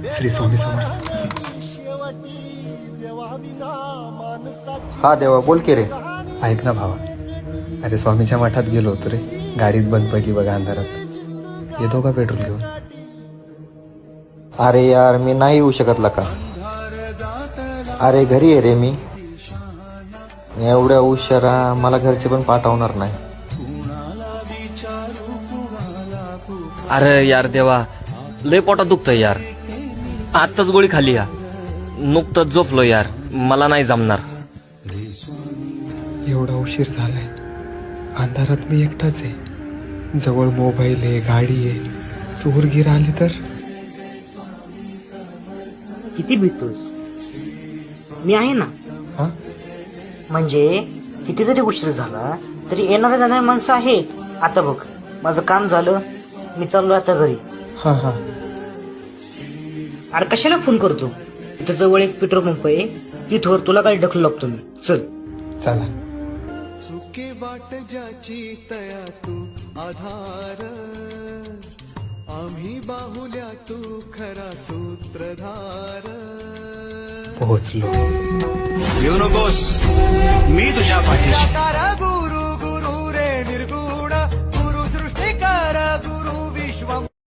श्री स्वामी समर्थ. हा देवा, बोल की रे. ऐक ना भावा, अरे स्वामीच्या मठात गेलो होतो रे, गाडीच बंद पडली बघा अंधारात. येतो का पेट्रोल घेऊन? अरे यार, मी नाही येऊ शकत का. अरे घरी आहे रे मी. एवढ्या उशिरा मला घरचे पण पाठवणार नाही. अरे यार देवा, लय पोटात दुखतंय यार. आत्ताच गोळी खाली या, नुकतंच झोपलो यार. मला नाही जमणार. एवढा उशीर झालाय, अंधारात मी एकटाच आहे. जवळ मोबाईल आहे, गाडी आहे. चोरगीर आली तर? किती भीतोस? मी आहे ना. हा, म्हणजे किती जरी उशीर झाला तरी येणाऱ्या जाणारी माणसं आहेत. आता बघ, माझं काम झालं, मी चाललो आता घरी. हा हा. अरे कशाला फोन करतो? इथं जवळ एक पेट्रोल पंप आहे, तिथवर तुला काय ढकलू लागतो मी. चल. चला. चुके वाट ज्याची तया तू आधार, आम्ही बाहुल्या तू खरा सूत्रधार. पोहोचलो. येऊ नकोस, मी तुझ्या पाठीशी.